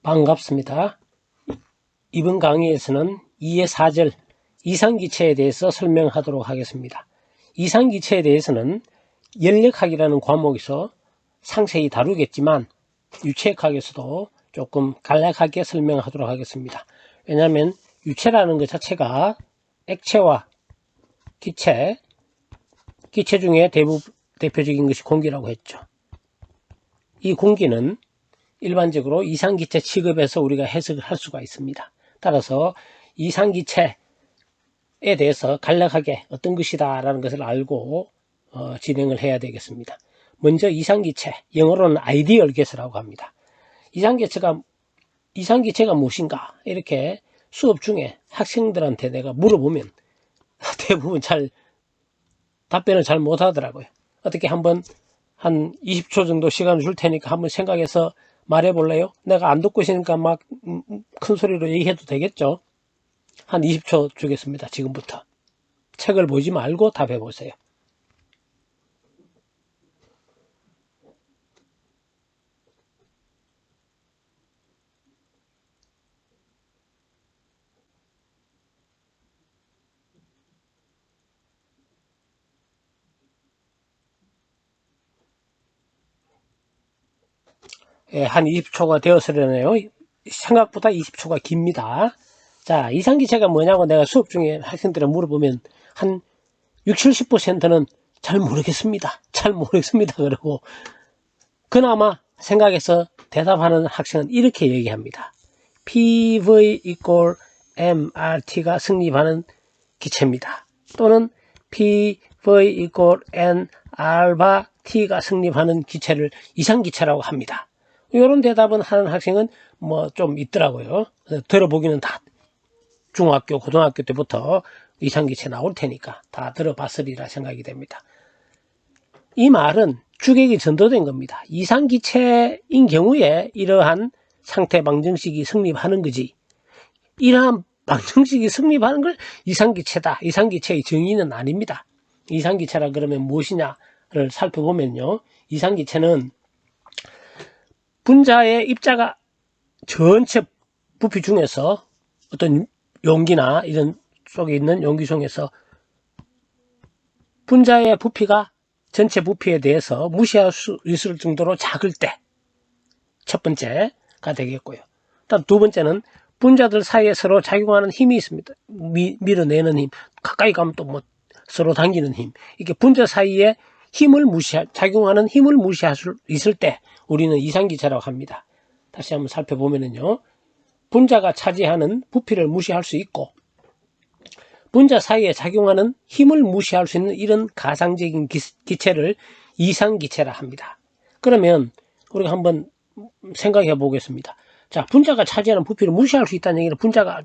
반갑습니다. 이번 강의에서는 2의 4절 이상기체에 대해서 설명하도록 하겠습니다. 이상기체에 대해서는 연력학이라는 과목에서 상세히 다루겠지만 유체학에서도 조금 간략하게 설명하도록 하겠습니다. 왜냐하면 유체라는 것 자체가 액체와 기체 중에 대표적인 것이 공기라고 했죠. 이 공기는 일반적으로 이상기체 취급에서 우리가 해석을 할 수가 있습니다. 따라서 이상기체에 대해서 간략하게 어떤 것이다 라는 것을 알고 진행을 해야 되겠습니다. 먼저 이상기체, 영어로는 아이디얼 가스라고 합니다. 이상기체가 무엇인가 이렇게 수업 중에 학생들한테 내가 물어보면 대부분 답변을 잘 못하더라고요. 어떻게 한번 한 20초 정도 시간을 줄 테니까 한번 생각해서 말해 볼래요? 내가 안 듣고 있으니까 막 큰 소리로 얘기해도 되겠죠? 한 20초 주겠습니다. 지금부터. 책을 보지 말고 답해 보세요. 예, 한 20초가 되었으려네요. 생각보다 20초가 깁니다. 자, 이상기체가 뭐냐고 내가 수업 중에 학생들한테 물어보면 한 60, 70%는 잘 모르겠습니다. 그러고 그나마 생각해서 대답하는 학생은 이렇게 얘기합니다. PV equal MRT가 승립하는 기체입니다. 또는 PV equal N 알파 T가 승립하는 기체를 이상기체라고 합니다. 이런 대답은 하는 학생은 뭐 좀 있더라고요. 들어보기는 다 중학교, 고등학교 때부터 이상기체 나올 테니까 다 들어봤으리라 생각이 됩니다. 이 말은 주객이 전도된 겁니다. 이상기체인 경우에 이러한 상태 방정식이 성립하는 거지. 이러한 방정식이 성립하는 걸 이상기체다. 이상기체의 정의는 아닙니다. 이상기체라 그러면 무엇이냐를 살펴보면요. 이상기체는 분자의 입자가 전체 부피 중에서 어떤 용기나 이런 속에 있는 용기 중에서 분자의 부피가 전체 부피에 대해서 무시할 수 있을 정도로 작을 때 첫 번째가 되겠고요. 일단 두 번째는 분자들 사이에 서로 작용하는 힘이 있습니다. 밀어내는 힘, 가까이 가면 또 뭐 서로 당기는 힘. 이게 분자 사이에 작용하는 힘을 무시할 수 있을 때 우리는 이상기체라고 합니다. 다시 한번 살펴보면요. 분자가 차지하는 부피를 무시할 수 있고 분자 사이에 작용하는 힘을 무시할 수 있는 이런 가상적인 기체를 이상기체라 합니다. 그러면 우리가 한번 생각해 보겠습니다. 자, 분자가 차지하는 부피를 무시할 수 있다는 얘기는 분자가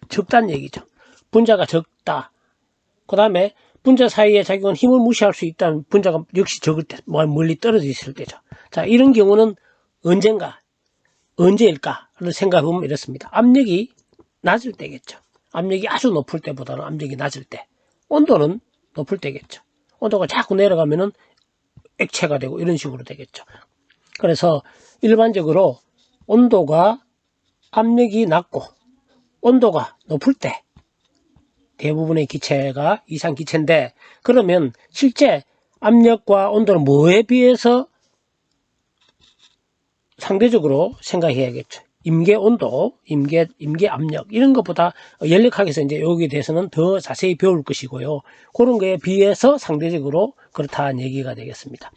적다는 얘기죠. 분자가 적다. 그 다음에 분자 사이에 작용하는 힘을 무시할 수 있다는 분자가 역시 적을 때, 멀리 떨어져 있을 때죠. 자, 이런 경우는 언제일까를 생각해보면 이렇습니다. 압력이 낮을 때겠죠. 압력이 아주 높을 때보다는 압력이 낮을 때. 온도는 높을 때겠죠. 온도가 자꾸 내려가면은 액체가 되고 이런 식으로 되겠죠. 그래서 일반적으로 온도가 압력이 낮고 온도가 높을 때 대부분의 기체가 이상기체인데 그러면 실제 압력과 온도는 뭐에 비해서 상대적으로 생각해야겠죠. 임계 온도, 임계 압력 이런 것보다 연력학에서 이제 여기에 대해서는 더 자세히 배울 것이고요. 그런 거에 비해서 상대적으로 그렇다는 얘기가 되겠습니다.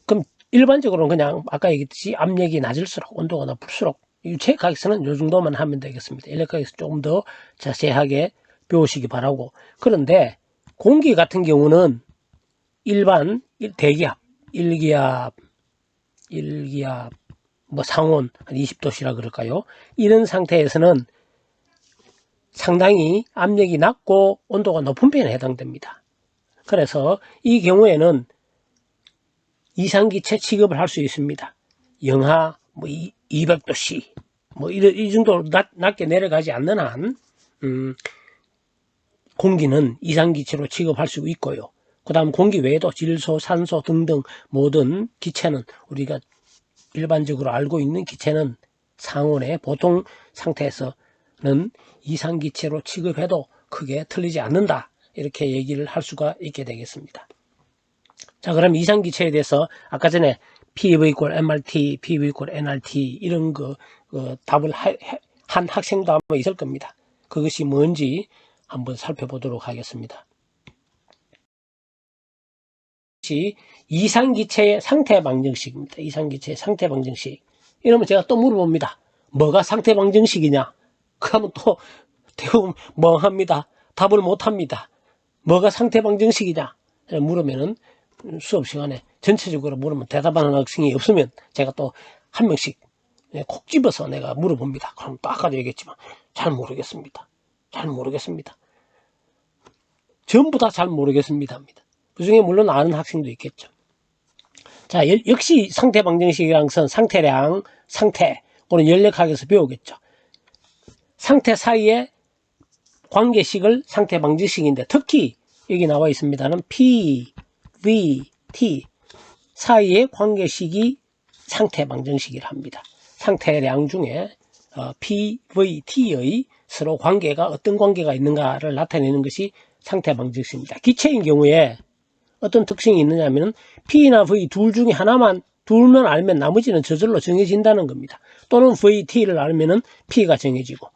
그럼 일반적으로는 그냥 아까 얘기했듯이 압력이 낮을수록 온도가 높을수록 유체학에서는 이 정도만 하면 되겠습니다. 연력학에서 조금 더 자세하게 배우시기 바라고. 그런데 공기 같은 경우는 일반 대기압, 1기압, 뭐 상온 한 20도씨라 그럴까요? 이런 상태에서는 상당히 압력이 낮고 온도가 높은 편에 해당됩니다. 그래서 이 경우에는 이상기체 취급을 할 수 있습니다. 영하 뭐 200도씨 뭐 이 정도 낮게 내려가지 않는 한 공기는 이상기체로 취급할 수 있고요. 그 다음 공기 외에도 질소, 산소 등등 모든 기체는 우리가 일반적으로 알고 있는 기체는 상온의 보통 상태에서는 이상기체로 취급해도 크게 틀리지 않는다. 이렇게 얘기를 할 수가 있게 되겠습니다. 자, 그럼 이상기체에 대해서 아까 전에 PV = MRT, PV = NRT 이런 답을 한 학생도 아마 있을 겁니다. 그것이 뭔지 한번 살펴보도록 하겠습니다. 이상기체의 상태방정식입니다. 이상기체의 상태방정식. 이러면 제가 또 물어봅니다. 뭐가 상태방정식이냐? 그러면 또 대부분 멍합니다. 답을 못합니다. 뭐가 상태방정식이냐? 물으면은 수업 시간에 전체적으로 물으면 대답하는 학생이 없으면 제가 또 한 명씩 콕 집어서 내가 물어봅니다. 그럼 또 아까도 얘기했지만 잘 모르겠습니다. 잘 모르겠습니다. 전부 다 잘 모르겠습니다. 그 중에 물론 아는 학생도 있겠죠. 자, 역시 상태방정식이라는 것은 상태량, 상태, 그런 연력학에서 배우겠죠. 상태 사이의 관계식을 상태방정식인데 특히 여기 나와 있습니다는 P, V, T 사이의 관계식이 상태방정식이라 합니다. 상태량 중에 P, V, T의 서로 관계가 어떤 관계가 있는가를 나타내는 것이 상태방정식입니다. 기체인 경우에 어떤 특징이 있느냐면 P나 V 둘 중에 하나만 둘만 알면 나머지는 저절로 정해진다는 겁니다. 또는 V, T를 알면은 P가 정해지고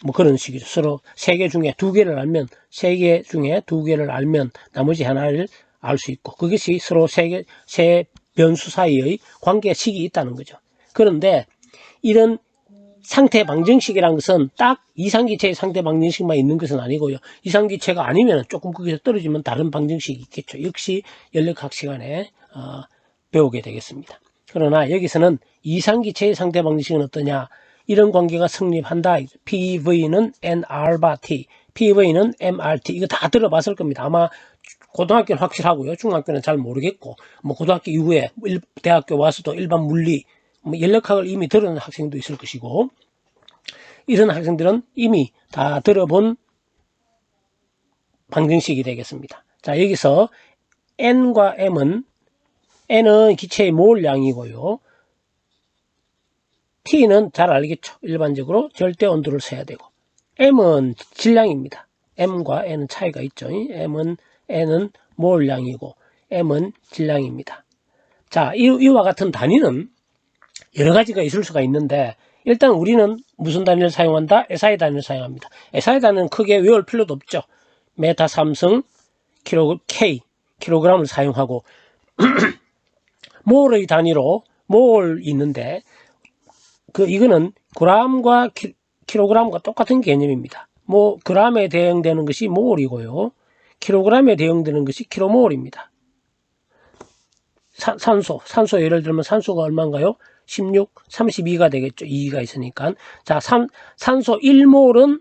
뭐 그런 식이죠. 서로 세 개 중에 두 개를 알면 세 개 중에 두 개를 알면 나머지 하나를 알 수 있고 그것이 서로 세 변수 사이의 관계식이 있다는 거죠. 그런데 이런 상태방정식이라는 것은 딱 이상기체의 상태방정식만 있는 것은 아니고요. 이상기체가 아니면 조금 거기서 떨어지면 다른 방정식이 있겠죠. 역시 연력학 시간에 배우게 되겠습니다. 그러나 여기서는 이상기체의 상태방정식은 어떠냐? 이런 관계가 성립한다. PV는 NR바 T, PV는 MRT. 이거 다 들어봤을 겁니다. 아마 고등학교는 확실하고요. 중학교는 잘 모르겠고 뭐 고등학교 이후에 대학교 와서도 일반 물리 연력학을 이미 들은 학생도 있을 것이고 이런 학생들은 이미 다 들어본 방정식이 되겠습니다. 자, 여기서 N과 M은 N은 기체의 몰량이고요. T는 잘 알겠죠. 일반적으로 절대 온도를 써야 되고 M은 질량입니다. M과 N은 차이가 있죠. N은 몰량이고 M은 질량입니다. 자, 이와 같은 단위는 여러 가지가 있을 수가 있는데 일단 우리는 무슨 단위를 사용한다? SI 단위를 사용합니다. SI 단위는 크게 외울 필요도 없죠. 메타 3승 K 킬로그램을 사용하고 몰의 단위로 몰 있는데 이거는 그램과 킬로그램과 똑같은 개념입니다. 뭐 그램에 대응되는 것이 몰이고요. 킬로그램에 대응되는 것이 킬로몰입니다. 산소 예를 들면 산소가 얼마인가요? 16, 32가 되겠죠. 2가 있으니까. 자, 산소 1몰은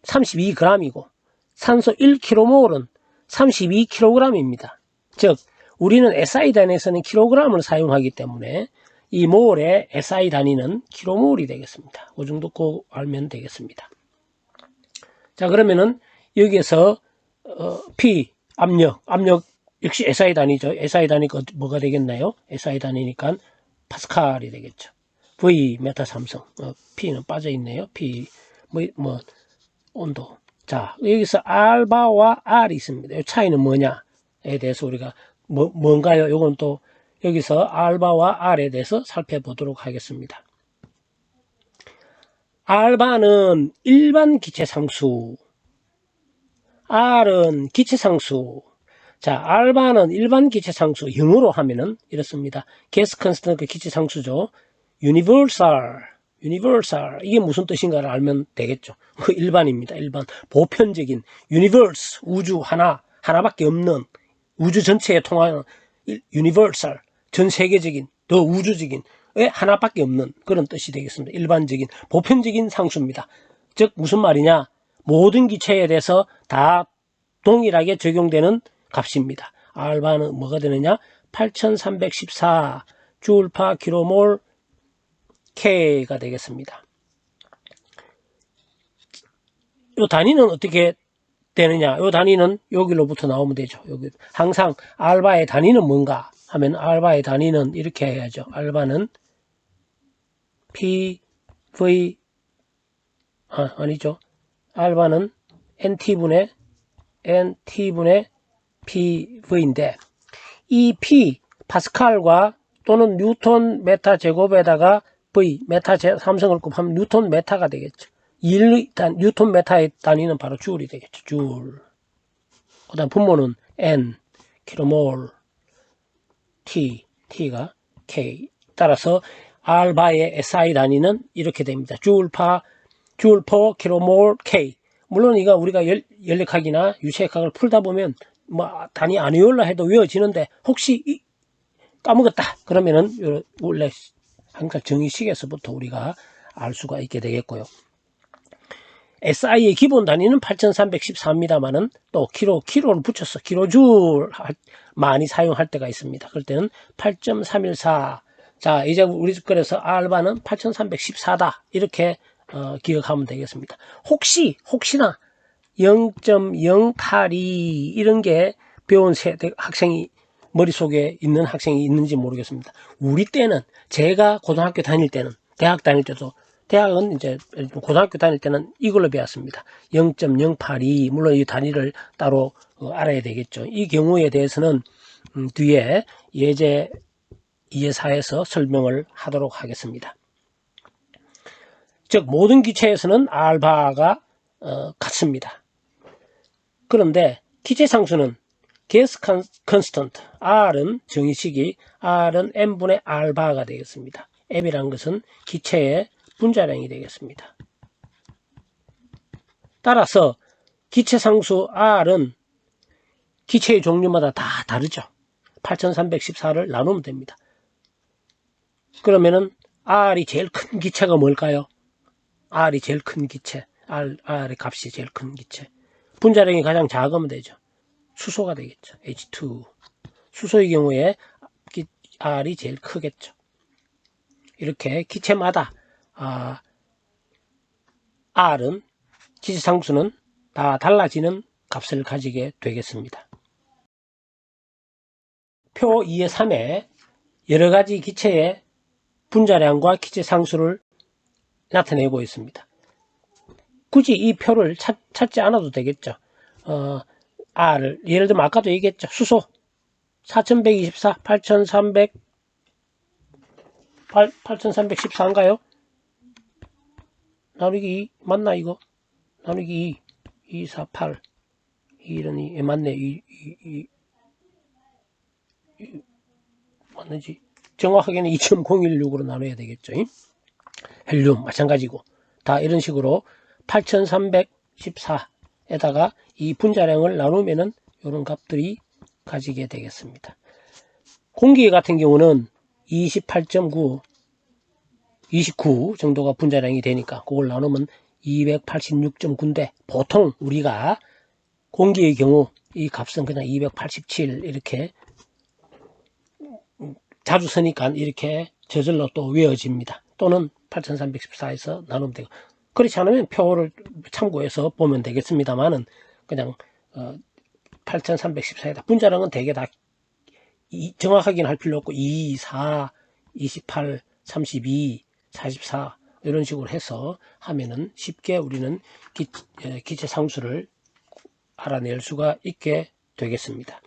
32g이고 산소 1km몰은 32kg입니다. 즉 우리는 SI 단위에서는 킬로그램을 사용하기 때문에 이 몰의 SI 단위는 킬로몰이 되겠습니다. 그 정도 꼭 알면 되겠습니다. 자, 그러면은 여기에서 P 압력 역시 SI 단위죠. SI 단위가 뭐가 되겠나요? SI 단위니까 파스칼이 되겠죠. V 메타 삼성 P는 빠져 있네요. P 뭐 온도. 자, 여기서 알바와 R이 있습니다. 이 차이는 뭐냐에 대해서 우리가 뭔가요? 요건 또 여기서 알바와 R에 대해서 살펴보도록 하겠습니다. 알바는 일반 기체상수, R은 기체상수. 자, 알바는 일반 기체상수, 영어로 하면은 이렇습니다. 게스 컨스턴트 기체상수죠. universal. 이게 무슨 뜻인가를 알면 되겠죠. 일반입니다. 일반. 보편적인 universe, 우주 하나밖에 없는 우주 전체에 통하는 universal, 전 세계적인, 더 우주적인 하나밖에 없는 그런 뜻이 되겠습니다. 일반적인, 보편적인 상수입니다. 즉 무슨 말이냐? 모든 기체에 대해서 다 동일하게 적용되는 값입니다. 알바는 뭐가 되느냐? 8314 줄파 킬로몰 K가 되겠습니다. 이 단위는 어떻게 되느냐? 이 단위는 여기로부터 나오면 되죠. 여기 항상 알바의 단위는 뭔가 하면 알바의 단위는 이렇게 해야죠. 알바는 PV, 아니죠. 알바는 NT분의 PV인데, 이 P, 파스칼과 또는 뉴턴 메타 제곱에다가 V, 메타 삼성을 곱하면 뉴턴 메타가 되겠죠. 뉴턴 메타의 단위는 바로 줄이 되겠죠. 줄. 그 다음 분모는 N, 킬로몰, T가 K. 따라서 알바의 SI 단위는 이렇게 됩니다. 줄 퍼 킬로몰 K. 물론 이거 우리가 연력학이나 유체역학을 풀다 보면 뭐 단위 안 외울라 해도 외워지는데 혹시 까먹었다 그러면은 원래 항상 정의식에서부터 우리가 알 수가 있게 되겠고요. SI의 기본 단위는 8314입니다만은 또 키로를 붙여서 키로줄 많이 사용할 때가 있습니다. 그럴 때는 8.314. 자, 이제 우리 집 거래서 알바는 8314다. 이렇게 기억하면 되겠습니다. 혹시나 0.082 이런 게 배운 학생이 머릿속에 있는 학생이 있는지 모르겠습니다. 우리 때는 제가 고등학교 다닐 때는 대학 다닐 때도 대학은 이제 고등학교 다닐 때는 이걸로 배웠습니다. 0.082 물론 이 단위를 따로 알아야 되겠죠. 이 경우에 대해서는 뒤에 예제 2의4에서 설명을 하도록 하겠습니다. 즉 모든 기체에서는 알바가 같습니다. 그런데 기체상수는 gas constant R은 정의식이 R은 M분의 R바가 되겠습니다. M이라는 것은 기체의 분자량이 되겠습니다. 따라서 기체상수 R은 기체의 종류마다 다 다르죠. 8314를 나누면 됩니다. 그러면은 R이 제일 큰 기체가 뭘까요? R이 제일 큰 기체, R의 값이 제일 큰 기체. 분자량이 가장 작으면 되죠. 수소가 되겠죠. H2. 수소의 경우에 R이 제일 크겠죠. 이렇게 기체마다 R은 기체상수는 다 달라지는 값을 가지게 되겠습니다. 표 2의 3에 여러가지 기체의 분자량과 기체상수를 나타내고 있습니다. 굳이 이 표를 찾지 않아도 되겠죠. R을 예를 들면 아까도 얘기했죠. 수소 4124, 8314인가요? 나누기 2 맞나 이거? 나누기 2, 2, 4, 8 이런 2 맞네. 2 맞는지 정확하게는 2.016으로 나눠야 되겠죠. 헬륨 마찬가지고 다 이런 식으로 8314에다가 이 분자량을 나누면은 이런 값들이 가지게 되겠습니다. 공기 같은 경우는 28.9 29 정도가 분자량이 되니까 그걸 나누면 286.9인데 보통 우리가 공기의 경우 이 값은 그냥 287 이렇게 자주 쓰니까 이렇게 저절로 또 외워집니다. 또는 8314에서 나누면 되고 그렇지 않으면 표를 참고해서 보면 되겠습니다만은 그냥 8314에다 분자량은 대개 다 정확하게는 할 필요 없고 2, 4, 28, 32, 44 이런 식으로 해서 하면은 쉽게 우리는 기체 상수를 알아낼 수가 있게 되겠습니다.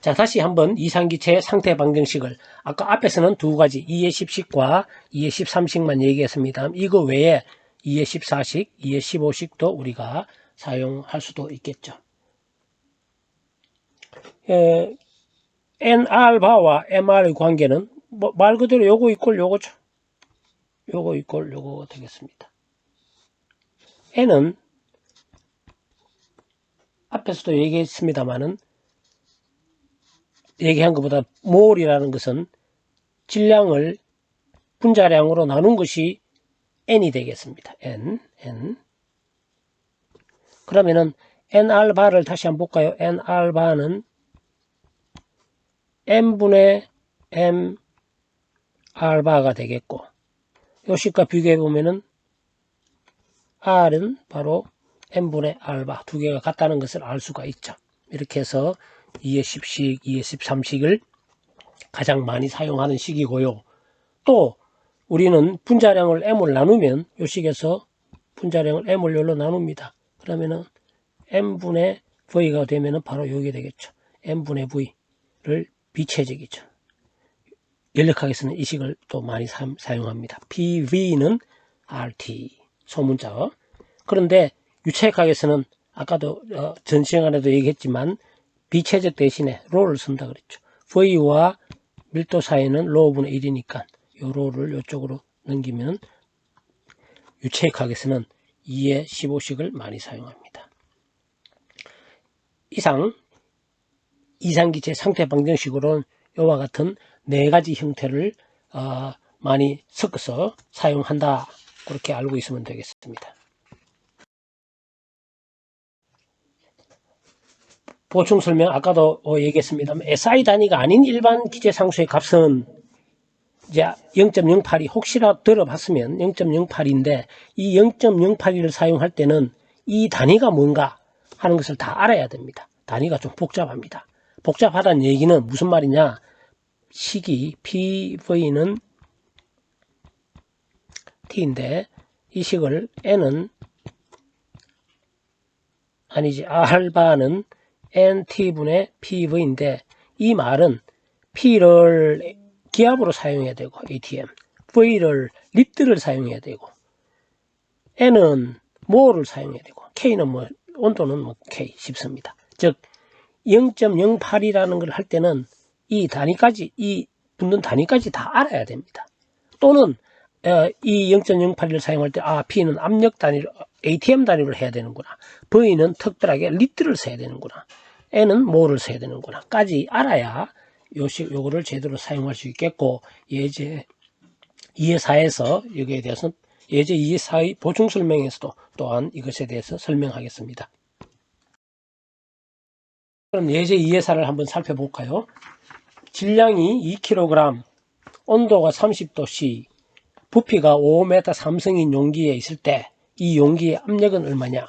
자, 다시 한번 이상기체의 상태 방정식을 아까 앞에서는 두 가지 2의 10식과 2의 13식만 얘기했습니다. 이거 외에 2의 14식, 2의 15식도 우리가 사용할 수도 있겠죠. N알바와 MR의 관계는 말 그대로 요거 이꼴 요거죠. 요거 이꼴 요거 되겠습니다. N은 앞에서도 얘기했습니다만은 얘기한 것보다 몰이라는 것은 질량을 분자량으로 나눈 것이 N이 되겠습니다. N. 그러면은 N알바를 다시 한번 볼까요? N알바는 M분의 M 알바가 되겠고 요 식과 비교해 보면은 R은 바로 M분의 알바 두 개가 같다는 것을 알 수가 있죠. 이렇게 해서 2의 10식, 2의 13식을 가장 많이 사용하는 식이고요. 또 우리는 분자량을 m을 나누면 이 식에서 분자량을 m을 열로 나눕니다. 그러면은 m분의 v가 되면은 바로 이게 되겠죠. m분의 v를 비체적이죠. 연력학에서는 이 식을 또 많이 사용합니다. PV는 RT 소문자어. 그런데 유체역학에서는 아까도 전 시간에도 얘기했지만 비체적 대신에 로를 쓴다 그랬죠. V와 밀도 사이는 로분의 1이니까 요 로를 이쪽으로 넘기면 유체역학에서는 2의 15식을 많이 사용합니다. 이상 이상기체 상태 방정식으로는 이와 같은 4가지 형태를 많이 섞어서 사용한다. 그렇게 알고 있으면 되겠습니다. 보충 설명 아까도 얘기했습니다만 SI 단위가 아닌 일반 기체상수의 값은 이제 0.08이 혹시라도 들어봤으면 0.08인데 이 0.08을 사용할 때는 이 단위가 뭔가 하는 것을 다 알아야 됩니다. 단위가 좀 복잡합니다. 복잡하다는 얘기는 무슨 말이냐, 식이 PV는 T인데 이 식을 N은 아니지 R바는 NT분의 PV인데 이 말은 P를 기압으로 사용해야 되고 ATM, V를 리트를 사용해야 되고 N은 모를 사용해야 되고 K는 온도는 K 쉽습니다. 즉 0.08이라는 걸 할 때는 이 단위까지, 이 붙는 단위까지 다 알아야 됩니다. 또는 이 0.08을 사용할 때 P는 압력 단위로 ATM 단위로 해야 되는구나. V는 특별하게 리트를 써야 되는구나. N은 모를 써야 되는구나. 까지 알아야 요거를 제대로 사용할 수 있겠고, 예제 2의 4에서 여기에 대해서 예제 2의 4의 보충 설명에서도 또한 이것에 대해서 설명하겠습니다. 그럼 예제 2의 4를 한번 살펴볼까요? 질량이 2kg, 온도가 30도C, 부피가 5m 삼성인 용기에 있을 때 이 용기의 압력은 얼마냐?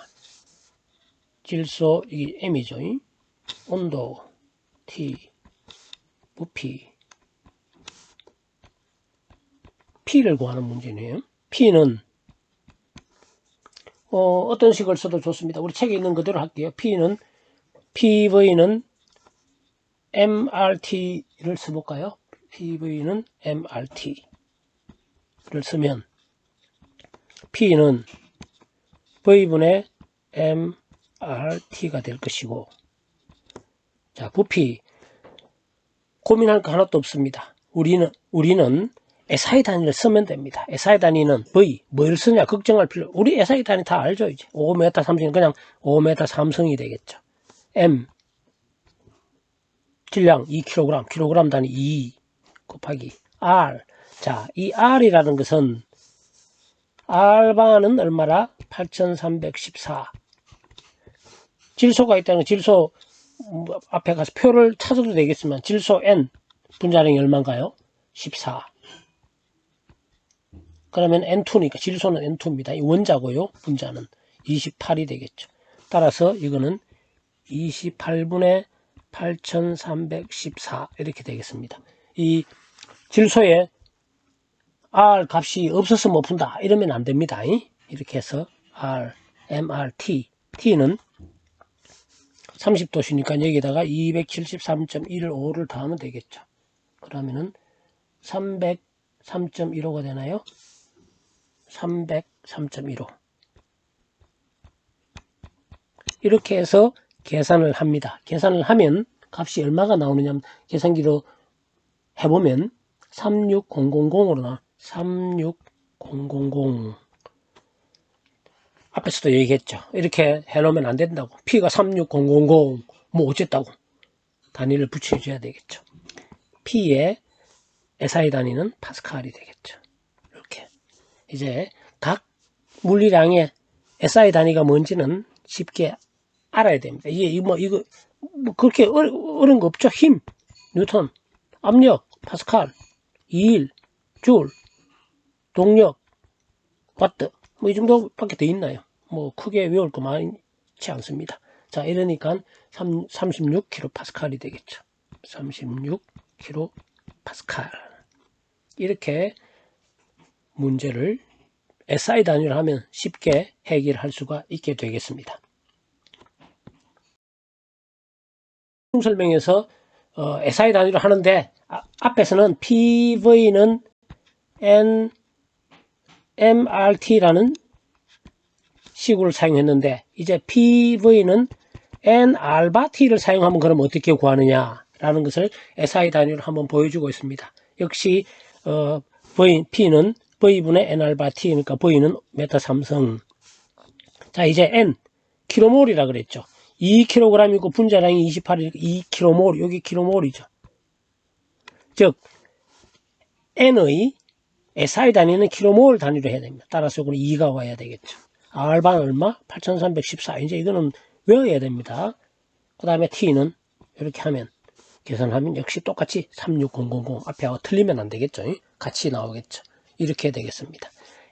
질소, 이게 M이죠. 온도, T, 부피, P를 구하는 문제네요. P는 어떤 식을 써도 좋습니다. 우리 책에 있는 그대로 할게요. PV는 MRT를 써볼까요? PV는 MRT를 쓰면 P는 V분의 MRT가 될 것이고, 자, 부피 고민할 거 하나도 없습니다. 우리는 SI 단위를 쓰면 됩니다. SI 단위는 V, 뭘 쓰냐 걱정할 필요, 우리 SI 단위 다 알죠. 이제 5m 삼성이 그냥 5m 삼성이 되겠죠. M 질량 2kg, kg 단위 2 곱하기 R. 자, 이 R이라는 것은 R바는 얼마라? 8314. 질소가 있다는 질소 앞에 가서 표를 찾아도 되겠지만 질소 N 분자량이 얼마인가요? 14. 그러면 N2니까 질소는 N2입니다. 이 원자고요. 분자는 28이 되겠죠. 따라서 이거는 28분의 8314 이렇게 되겠습니다. 이 질소에 R 값이 없어서 못 푼다 이러면 안 됩니다. 이렇게 해서 R, MRT, T는 30도씨니까 여기다가 273.15를 더하면 되겠죠. 그러면은 303.15가 되나요? 303.15 이렇게 해서 계산을 합니다. 계산을 하면 값이 얼마가 나오느냐 계산기로 해보면 36000으로 나와. 36000 앞에서도 얘기했죠. 이렇게 해놓으면 안 된다고. P가 36000 뭐 어쨌다고 단위를 붙여줘야 되겠죠. P의 SI 단위는 파스칼이 되겠죠. 이렇게 이제 각 물리량의 SI 단위가 뭔지는 쉽게 알아야 됩니다. 이거 그렇게 어려운 거 없죠. 힘, 뉴턴, 압력, 파스칼, 이일, 줄, 동력, 와트, 이 정도밖에 더 있나요? 크게 외울 거 많지 않습니다. 자, 이러니까 36kPa이 되겠죠. 36kPa. 이렇게 문제를 SI 단위로 하면 쉽게 해결할 수가 있게 되겠습니다. 설명에서 SI 단위로 하는데 앞에서는 PV는 NMRT라는 시구를 사용했는데 이제 PV는 N알바T를 사용하면 그럼 어떻게 구하느냐 라는 것을 SI 단위로 한번 보여주고 있습니다. 역시 P는 V분의 N알바T 그러니까 V는 메타 삼성. 자 이제 N 킬로몰이라 그랬죠. 2kg이고 분자량이 28이니까 2kmol, 여기 킬로몰이죠. 즉 N의 SI 단위는 킬로몰 단위로 해야 됩니다. 따라서 이거는 2가 와야 되겠죠. R반 얼마? 8314. 이제 이거는 외워야 됩니다. 그 다음에 T는 이렇게 하면 계산하면 역시 똑같이 36000 앞에 틀리면 안 되겠죠. 같이 나오겠죠. 이렇게 되겠습니다.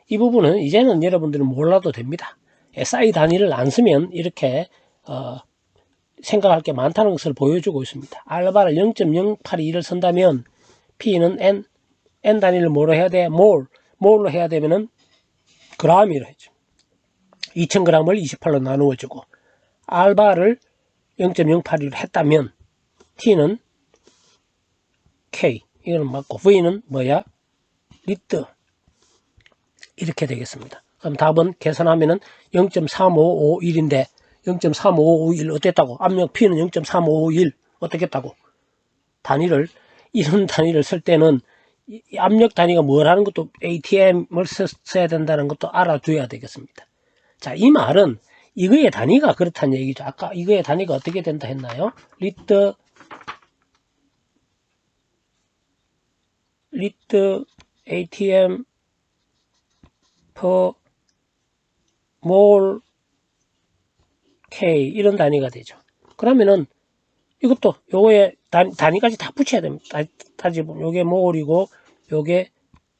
이 부분은 이제는 여러분들은 몰라도 됩니다. SI 단위를 안 쓰면 이렇게 생각할 게 많다는 것을 보여주고 있습니다. 알바를 0.082를 쓴다면 P는 N 단위를 뭐로 해야 돼? 몰로 해야 되면은 g이로 해죠. 2000g을 28로 나누어주고 알바를 0.082로 했다면 T는 K 이거는 맞고 V는 뭐야? 리터 이렇게 되겠습니다. 그럼 답은 계산하면은 0.3551인데 0.3551 어땠다고? 압력 P는 0.3551 어떻겠다고? 단위를 이런 단위를 쓸 때는 이 압력 단위가 뭐라는 것도 ATM을 써야 된다는 것도 알아둬야 되겠습니다. 자, 이 말은 이거의 단위가 그렇다는 얘기죠. 아까 이거의 단위가 어떻게 된다 했나요? 리터 ATM per mol K 이런 단위가 되죠. 그러면은 이것도 요거에 단위까지 다 붙여야 됩니다. 따지보면 요게 몰이고 요게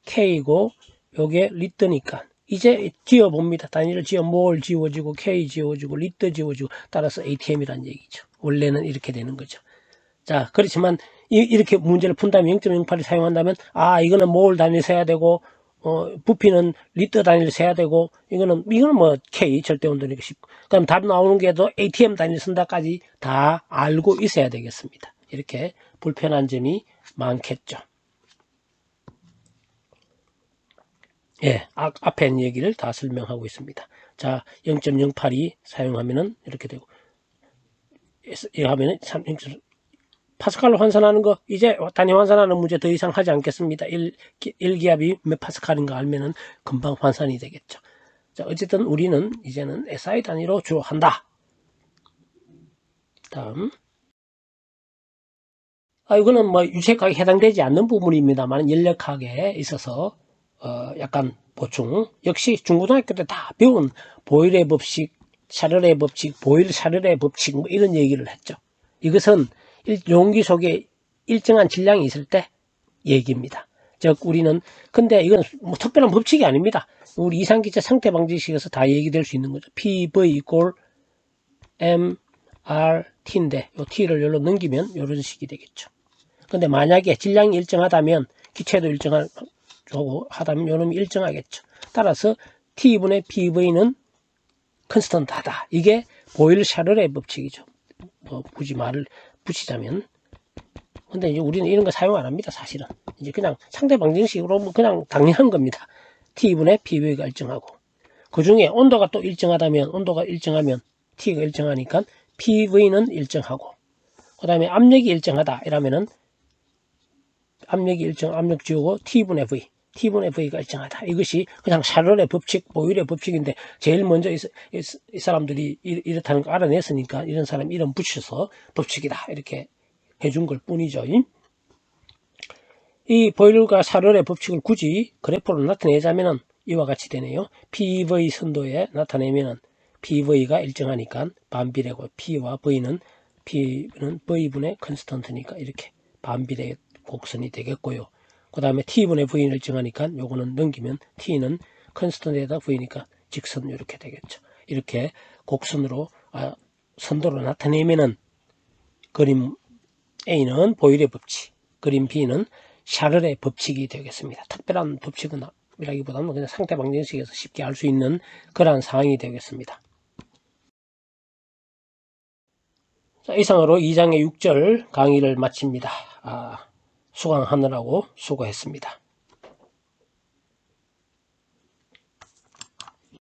K이고 요게 리터니까 이제 지어봅니다. 단위를 지어 몰 지워지고 K 지워지고 리터 지워지고 따라서 ATM이라는 얘기죠. 원래는 이렇게 되는 거죠. 자, 그렇지만 이렇게 문제를 푼다면 0.08을 사용한다면 이거는 몰 단위 써야 되고 부피는 리터 단위를 세야 되고 이거는 뭐 K 절대 온도니까 쉽고 그럼 답 나오는 게도 ATM 단위를 쓴다까지 다 알고 있어야 되겠습니다. 이렇게 불편한 점이 많겠죠. 예, 앞에 있는 얘기를 다 설명하고 있습니다. 자, 0.082 사용하면은 이렇게 되고 이거 하면은 파스칼로 환산하는 거 이제 단위 환산하는 문제 더 이상 하지 않겠습니다. 1기압이 몇 파스칼인가 알면은 금방 환산이 되겠죠. 자, 어쨌든 우리는 이제는 SI 단위로 주로 한다. 다음 이거는 뭐 유체가에 해당되지 않는 부분입니다만 연력학에 있어서 약간 보충 역시 중고등학교 때 다 배운 보일의 법칙, 샤를의 법칙, 보일 샤를의 법칙 뭐 이런 얘기를 했죠. 이것은 용기 속에 일정한 질량이 있을 때 얘기입니다. 즉 우리는 근데 이건 뭐 특별한 법칙이 아닙니다. 우리 이상기체 상태 방정식에서 다 얘기될 수 있는 거죠. PV 이꼴 MRT인데 요 T를 여기로 넘기면 이런 식이 되겠죠. 근데 만약에 질량이 일정하다면 기체도 일정하고 하다면 요놈이 일정하겠죠. 따라서 T분의 PV는 컨스턴트하다. 이게 보일 샤를의 법칙이죠. 뭐 굳이 말을 붙이자면 근데 이제 우리는 이런 거 사용 안 합니다. 사실은 이제 그냥 상대 방정식으로 그냥 당연한 겁니다. T분의 PV가 일정하고 그 중에 온도가 또 일정하다면 온도가 일정하면 T가 일정하니까 PV는 일정하고 그 다음에 압력이 일정하다 이러면은 압력이 일정 압력 지우고 T분의 T분의 V가 일정하다. 이것이 그냥 샤를의 법칙, 보일의 법칙인데 제일 먼저 이 사람들이 이렇다는 거 알아냈으니까 이런 사람 이름 붙여서 법칙이다 이렇게 해준 걸 뿐이죠. 이 보일과 샤를의 법칙을 굳이 그래프로 나타내자면 이와 같이 되네요. PV 선도에 나타내면 PV가 일정하니까 반비례고 P와 V는 V분의 컨스턴트니까 이렇게 반비례 곡선이 되겠고요. 그 다음에 T분의 V는 일정하니까 요거는 넘기면 T는 컨스턴트에다 V니까 직선 이렇게 되겠죠. 이렇게 곡선으로 선도로 나타내면은 그림 A는 보일의 법칙, 그림 B는 샤를의 법칙이 되겠습니다. 특별한 법칙은 이라기보다는 그냥 상태 방정식에서 쉽게 알 수 있는 그러한 상황이 되겠습니다. 자, 이상으로 2장의 6절 강의를 마칩니다. 수강하느라고 수고했습니다.